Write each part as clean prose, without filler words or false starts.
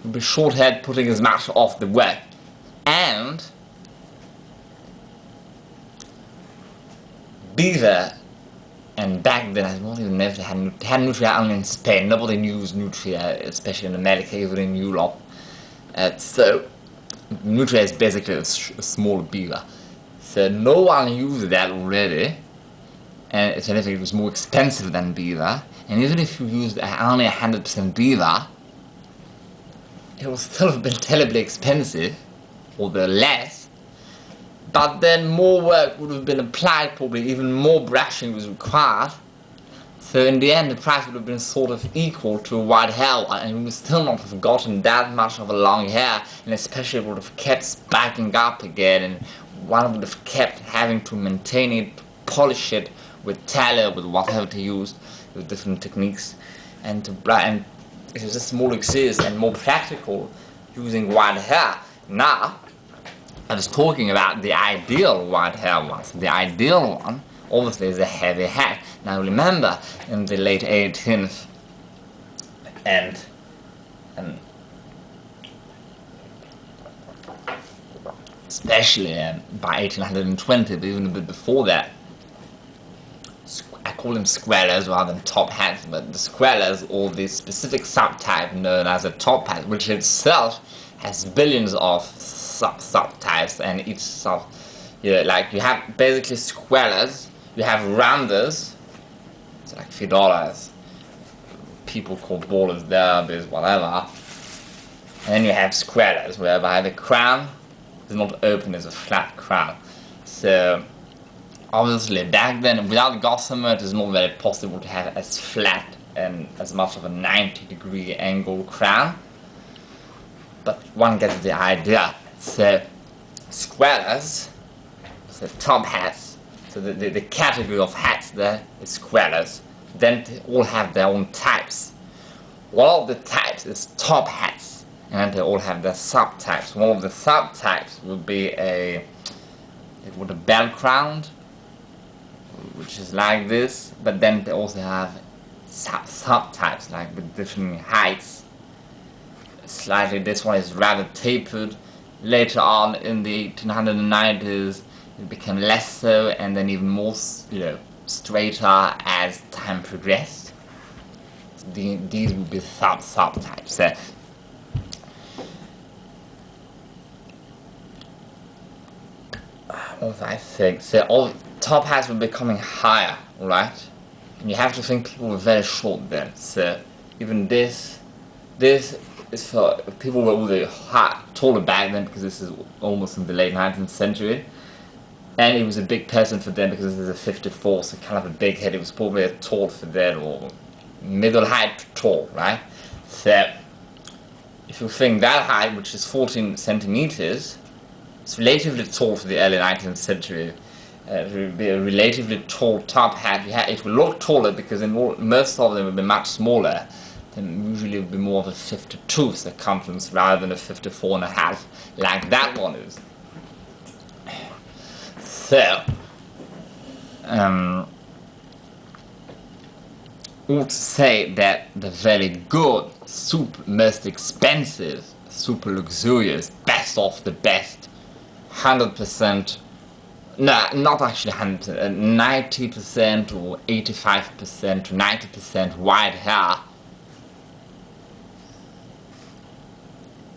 would be short-haired, putting as much off the work. And Beaver, and back then I don't even know if they had nutria only in Spain. Nobody used nutria, especially in America, even in Europe. So nutria is basically a small beaver. So no one used that already, and if anything it was more expensive than beaver. And even if you used only 100% beaver, it would still have been terribly expensive, although less. But then more work would have been applied, probably even more brushing was required. So in the end the price would have been sort of equal to a Wild-Hare, and we would still not have gotten that much of a long hair, and especially would have kept spiking up again, and one would have kept having to maintain it, polish it with tallow, with whatever to use, with different techniques, and it was just more luxurious and more practical using Wild-Hare. Now I was talking about the ideal Wild-Hare one. So the ideal one, obviously, is a heavy hat. Now remember, in the late 18th and especially by 1820, but even a bit before that, I call them squarers rather than top hats, but the squarers, or the specific subtype known as a top hat, which itself has billions of subtypes, and each sub, like you have basically squarers, you have rounders, it's like fedoras, people call ballers, derbies, whatever, and then you have squarers, whereby the crown is not open, it's a flat crown. So obviously back then, without gossamer, it is not very possible to have as flat and as much of a 90-degree angle crown, but one gets the idea. So squarers, so top hats, so the category of hats there is squarers. Then they all have their own types. One of the types is top hats, and they all have their subtypes. One of the subtypes would be a bell crown, which is like this, but then they also have subtypes, like with different heights. Slightly, this one is rather tapered. Later on in the 1890s it became less so, and then even more, straighter as time progressed. So these would be subtypes. So what was I saying? So all top hats were becoming higher, right? And you have to think people were very short then. So even this is for people who were really taller back then, because this is almost in the late 19th century. And it was a big person for them because this is a 54, so kind of a big head. It was probably a tall for them, or middle height tall, right? So if you think that height, which is 14 centimeters, it's relatively tall for the early 19th century. It would be a relatively tall top hat. It will look taller because most of them would be much smaller. Then usually it would be more of a 52 circumference rather than a 54.5, like that one is. So, ought to say that the very good, most expensive, super luxurious, best of the best, 100%, no, not actually 100%, 90% or 85% to 90% Wild-Hare,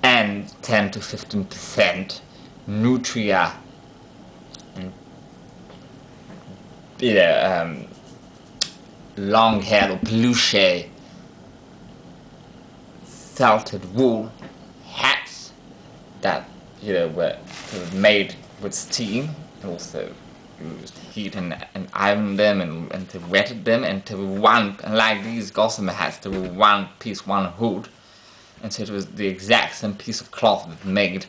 and 10 to 15% nutria, long hair or peluche, felted wool hats that were made with steam, and also used heat and ironed them and they wetted them, and they were one, like these gossamer hats, they were one piece, one hood, and so it was the exact same piece of cloth that made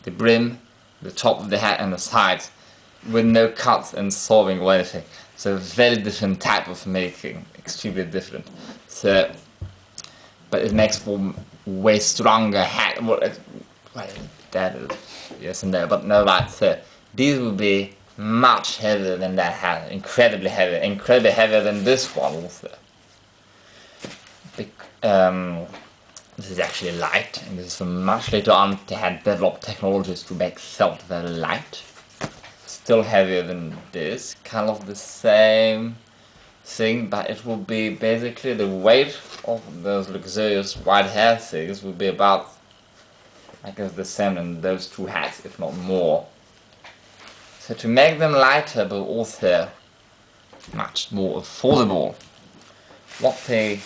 the brim, the top of the hat and the sides, with no cuts and sewing or anything. So very different type of making, extremely different. So, but it makes for way stronger hat. Well, that is yes and no, but no, right. So these will be much heavier than that hat, incredibly heavier than this one also. This is actually light, and this is from much later on. They had developed technologies to make felt very light. Still heavier than this, kind of the same thing, but it will be basically the weight of those luxurious Wild-Hare things will be about, I guess, the same in those two hats, if not more. So to make them lighter but also much more affordable, what they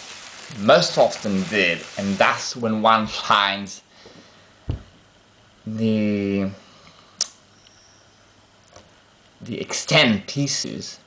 most often did, and that's when one finds the extent pieces,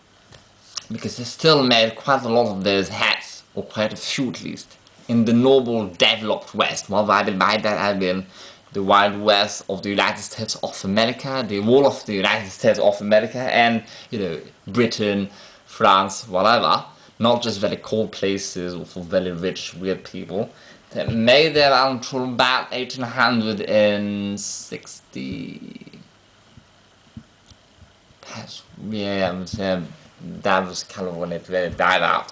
because they still made quite a lot of those hats, or quite a few at least, in the noble developed West. Well, by that I mean the Wild West of the United States of America, the whole of the United States of America, and, you know, Britain, France, whatever. Not just very cold places or for very rich, weird people. They made them until about 1860. Yeah, that was kind of when it really died out.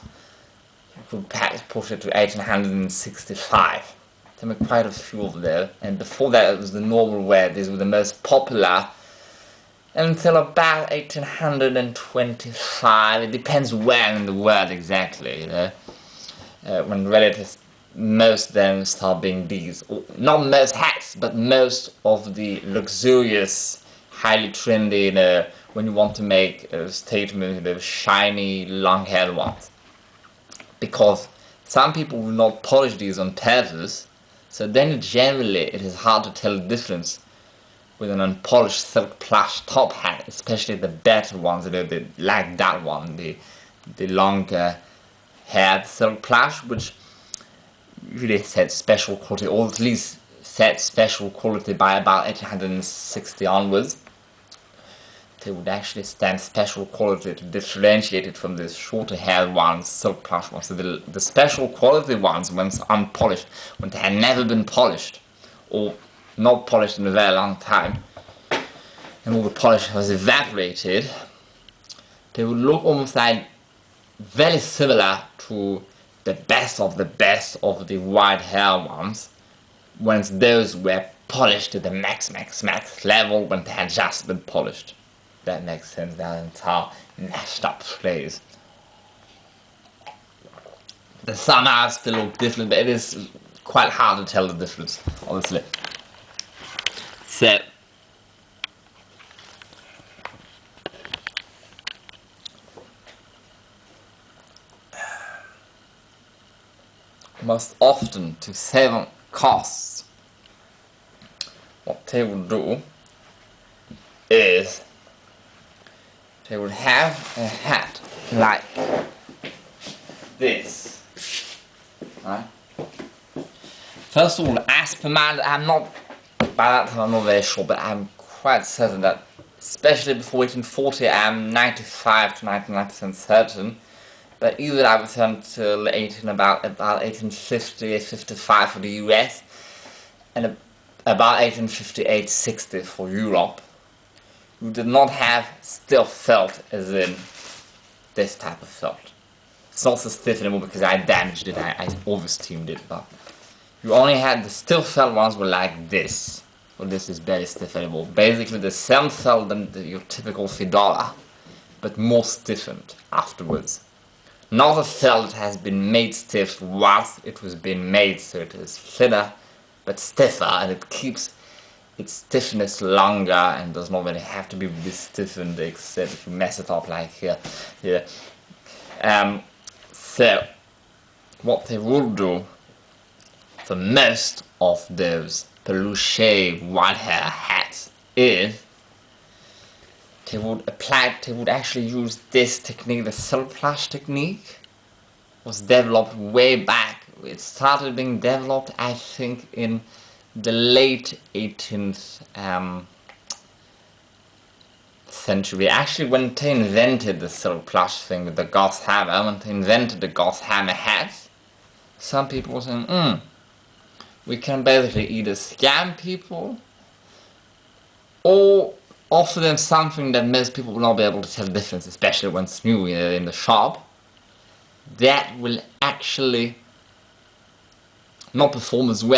You could perhaps push it to 1865. There were quite a few of them, and before that it was the normal wear. These were the most popular until about 1825. It depends where in the world exactly, you know. When relatives, most of them start being these, not most hats, but most of the luxurious, highly trendy, you know, when you want to make a statement, the shiny, long-haired ones. Because some people will not polish these on purpose, so then generally it is hard to tell the difference with an unpolished silk plush top hat, especially the better ones, you know, like that one, the longer haired silk plush, which really set special quality, or at least set special quality by about 1860 onwards. They would actually stand special quality to differentiate it from the shorter haired ones, silk plush ones. So the special quality ones, when unpolished, when they had never been polished, or not polished in a very long time, and all the polish was evaporated, they would look almost like very similar to the best of the Wild-Hare ones, once those were polished to the max level when they had just been polished. That makes sense, that entire mashed up phrase. The somehow still look different, but it is quite hard to tell the difference, honestly. So, most often, to save on costs, what they would do is they would have a hat like this, right? First of all, as per my, by that time I'm not very sure, but I'm quite certain that, especially before 1840, I'm 95 to 99% certain, but even I was until about 1850, 55 for the US, and about 1858-60 for Europe, you did not have stiff felt as in this type of felt. It's not so stiff anymore because I damaged it, I over-steamed it, but you only had the stiff felt ones were like this. Well, this is very stiff anymore. Basically the same felt than your typical fedora, but more stiffened afterwards. Not a felt has been made stiff once it was being made, so it is thinner but stiffer, and it keeps its stiffness longer and does not really have to be really stiffened, except if you mess it up like here. So what they will do for most of those peluche Wild-Hare hats is they would actually use this technique. The silk plush technique was developed way back. It started being developed, I think, in the late 18th century. Actually, when they invented the silk plush thing with the Hammer, when they invented the Hammer hats, some people were saying, we can basically either scam people or offer them something that most people will not be able to tell the difference, especially when it's new in the shop, that will actually not perform as well